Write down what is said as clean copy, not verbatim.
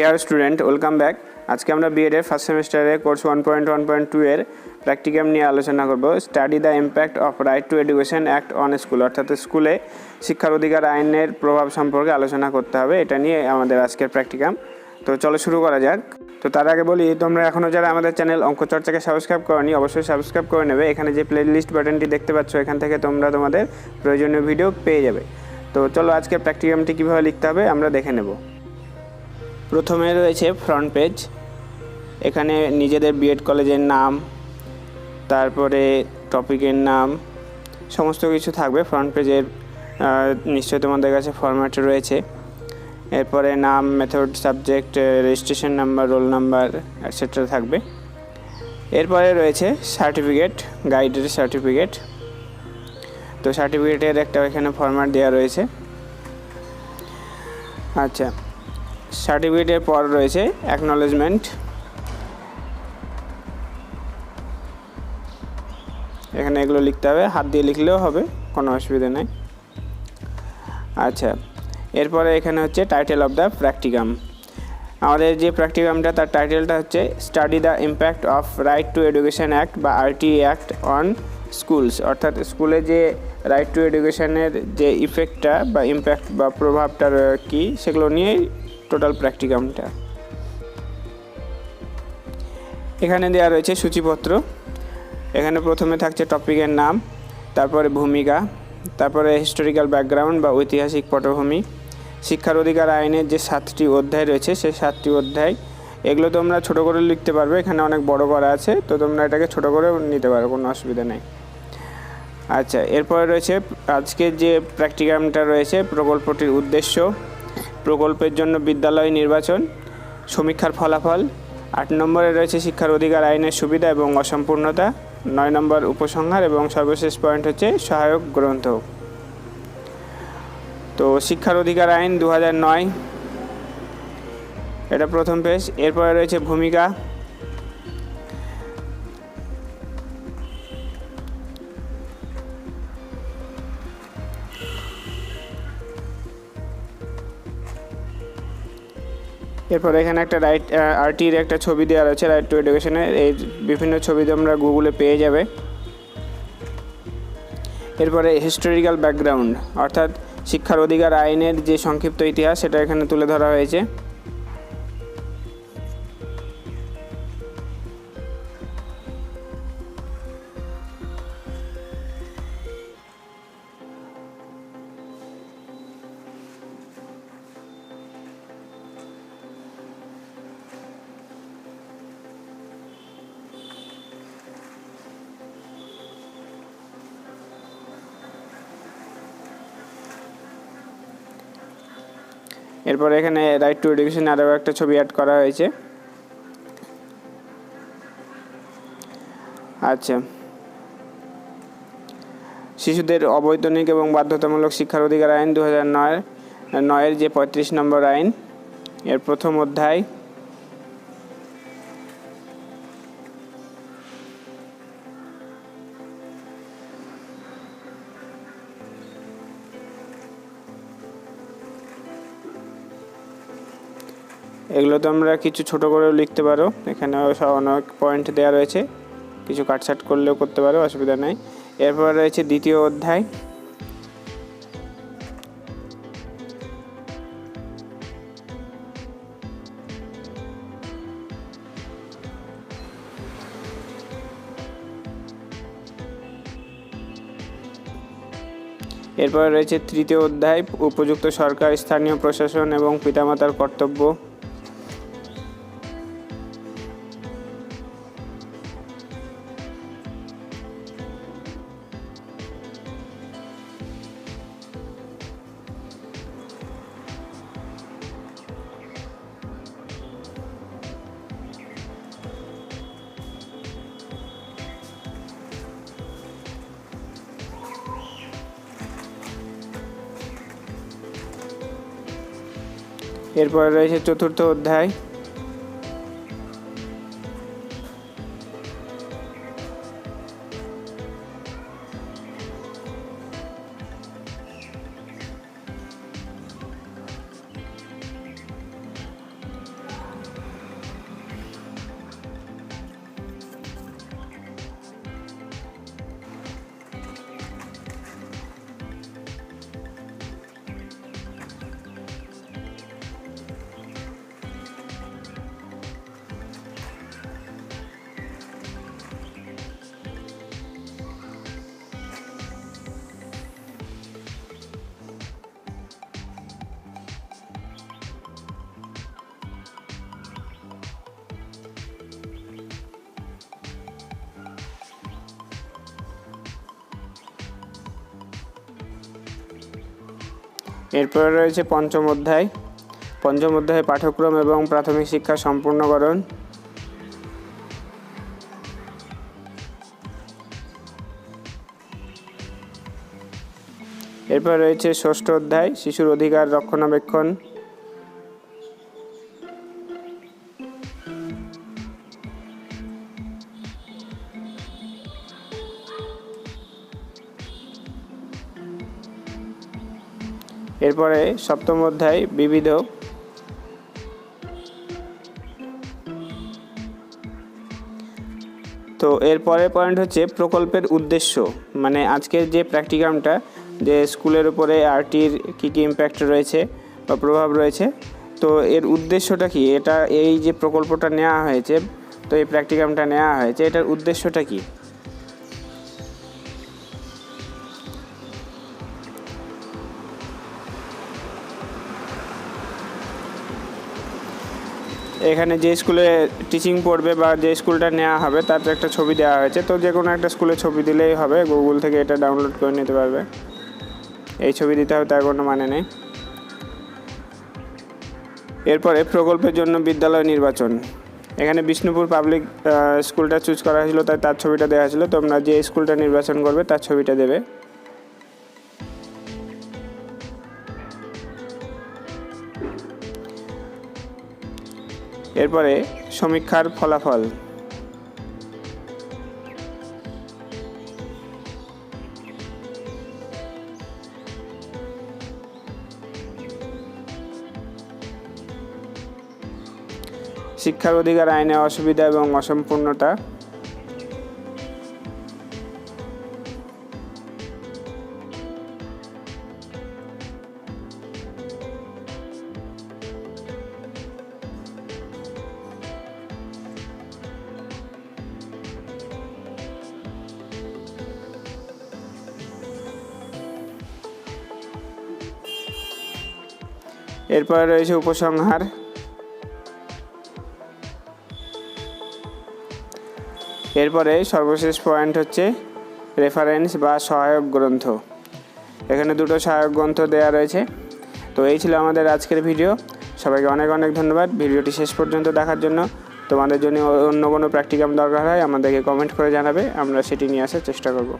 Dear student, welcome back. আজকে আমরা বিএডের first সেমিস্টারে কোর্স 1.1.2 এর প্র্যাকটিকাম নিয়ে আলোচনা করব। Study the impact of right two education act on school, অর্থাৎ স্কুলে শিক্ষার অধিকার আইনের প্রভাব সম্পর্কে আলোচনা করতে হবে। এটা নিয়ে আমাদের আজকের প্র্যাকটিকাম। তো চলো শুরু করা যাক। তো তার আগে বলি, তোমরা এখনও যারা আমাদের চ্যানেল অঙ্ক চর্চাকে সাবস্ক্রাইব করনি, অবশ্যই সাবস্ক্রাইব করে নেবে। এখানে যে প্লে লিস্ট বাটনটি দেখতে পাচ্ছ, এখান থেকে তোমরা তোমাদের প্রয়োজনীয় ভিডিও পেয়ে যাবে। তো চলো আজকে প্র্যাকটিকামটি কীভাবে লিখতে হবে আমরা দেখে নেব। প্রথমে রয়েছে ফ্রন্ট পেজ। এখানে নিজেদের বিএড কলেজের নাম, তারপরে টপিকের নাম, সমস্ত কিছু থাকবে ফ্রন্ট পেজের। নিশ্চয়ই তোমাদের কাছে ফরম্যাট রয়েছে। এরপরে নাম, method, subject, registration number, roll number etcetera থাকবে। এরপরে রয়েছে সার্টিফিকেট, গাইডের সার্টিফিকেট। তো সার্টিফিকেটের একটা এখানে ফরম্যাট দেওয়া রয়েছে। আচ্ছা, সার্টিফিকেটের পর রয়েছে অ্যাকনলেজমেন্ট। এখানে এগুলো লিখতে হবে, হাত দিয়ে লিখলেও হবে, কোনো অসুবিধা নেই। আচ্ছা, এরপরে এখানে হচ্ছে টাইটেল অফ দ্য প্র্যাকটিকাম। আমাদের যে প্র্যাকটিকামটা তার টাইটেলটা হচ্ছে study the impact of right two education act বা আরটি অ্যাক্ট অন স্কুলস, অর্থাৎ স্কুলে যে রাইট টু এডুকেশনের যে ইফেক্টটা বা ইম্প্যাক্ট বা প্রভাবটা কী, সেগুলো নিয়েই টোটাল প্র্যাকটিকামটা। এখানে দেওয়া রয়েছে সূচিপত্র। এখানে প্রথমে থাকছে টপিকের নাম, তারপরে ভূমিকা, তারপরে হিস্টোরিক্যাল ব্যাকগ্রাউন্ড বা ঐতিহাসিক পটভূমি, শিক্ষার অধিকার আইনের যে 7টি অধ্যায় রয়েছে সেই 7টি অধ্যায়। এগুলো তোমরা ছোটো করে লিখতে পারবে, এখানে অনেক বড় করা আছে, তো তোমরা এটাকে ছোটো করে নিতে পারো, কোনো অসুবিধা নেই। আচ্ছা, এরপরে রয়েছে আজকের যে প্র্যাকটিকামটা রয়েছে প্রকল্পটির উদ্দেশ্য, প্রকল্পের জন্য বিদ্যালয় নির্বাচন, সমীক্ষার ফলাফল। 8 নম্বরে রয়েছে শিক্ষার অধিকার আইনের সুবিধা এবং অসম্পূর্ণতা। 9 নম্বর উপসংহার এবং সর্বশেষ পয়েন্ট হচ্ছে সহায়ক গ্রন্থ। তো শিক্ষার অধিকার আইন 2009, এটা প্রথম পেজ। এরপরে রয়েছে ভূমিকা। এরপর এখানে একটা আরটির একটা ছবি দেওয়া রয়েছে, রাইট টু এডুকেশনের। এই বিভিন্ন ছবি তোমরা গুগলে পেয়ে যাবে। এরপরে হিস্টোরিক্যাল ব্যাকগ্রাউন্ড, অর্থাৎ শিক্ষার অধিকার আইনের যে সংক্ষিপ্ত ইতিহাস সেটা এখানে তুলে ধরা হয়েছে। এরপর এখানে রাইট টু এডুকেশন আরও একটা ছবি অ্যাড করা হয়েছে। আচ্ছা, শিশুদের অবৈতনিক এবং বাধ্যতামূলক শিক্ষার অধিকার আইন 2009 যে 35 নম্বর আইন, এর প্রথম অধ্যায়। এগুলো তোমরা কিছু ছোট করেও লিখতে পারো, এখানেও অনেক পয়েন্ট দেওয়া রয়েছে, কিছু কাটছাট করলেও করতে পারো, অসুবিধা নেই। এরপর রয়েছে দ্বিতীয় অধ্যায়। এরপর রয়েছে তৃতীয় অধ্যায়, উপযুক্ত সরকার, স্থানীয় প্রশাসন এবং পিতামাতার কর্তব্য। এরপরে রয়েছে চতুর্থ অধ্যায়। এরপরে রয়েছে পঞ্চম অধ্যায় পাঠ্যক্রম এবং প্রাথমিক শিক্ষা সম্পূর্ণকরণ। এরপর রয়েছে ষষ্ঠ অধ্যায় শিশুর অধিকার রক্ষণাবেক্ষণ। এরপরে সপ্তম অধ্যায় বিবিধ। তো এরপরে পয়েন্ট হচ্ছে প্রকল্পের উদ্দেশ্য, মানে আজকের যে প্র্যাকটিকামটা, যে স্কুলের উপরে আরটির কী কী ইম্প্যাক্ট রয়েছে বা প্রভাব রয়েছে, তো এর উদ্দেশ্যটা কি, এটা এই যে প্রকল্পটা নেওয়া হয়েছে, তো এই প্র্যাকটিকামটা নেওয়া হয়েছে, এটার উদ্দেশ্যটা কি। এখানে যে স্কুলে টিচিং পড়বে বা যে স্কুলটা নেওয়া হবে তার একটা ছবি দেওয়া হয়েছে, তো যে কোনো একটা স্কুলে ছবি দিলেই হবে, গুগল থেকে এটা ডাউনলোড করে নিতে পারবে। এই ছবি দিতে হবে তার কোনো মানে নেই। এরপরে প্রকল্পের জন্য বিদ্যালয় নির্বাচন। এখানে বিষ্ণুপুর পাবলিক স্কুলটা চুজ করা হয়েছিল, তাই তার ছবিটা দেওয়া হয়েছিল। তোমরা যে স্কুলটা নির্বাচন করবে তার ছবিটা দেবে। এরপরে সমীক্ষার ফলাফল। শিক্ষার অধিকার আইনে অসুবিধা এবং অসম্পূর্ণতা। এরপরে রয়েছে উপসংহার। এরপরে সর্বশেষ পয়েন্ট হচ্ছে রেফারেন্স বা সহায়ক গ্রন্থ। এখানে দুটো সহায়ক গ্রন্থ দেওয়া রয়েছে। তো এই ছিল আমাদের আজকের ভিডিও। সবাইকে অনেক অনেক ধন্যবাদ ভিডিওটি শেষ পর্যন্ত দেখার জন্য। তোমাদের জন্য অন্য কোনো প্র্যাকটিকাম দরকার হয় আমাদেরকে কমেন্ট করে জানাবে, আমরা সেটি নিয়ে আসার চেষ্টা করব।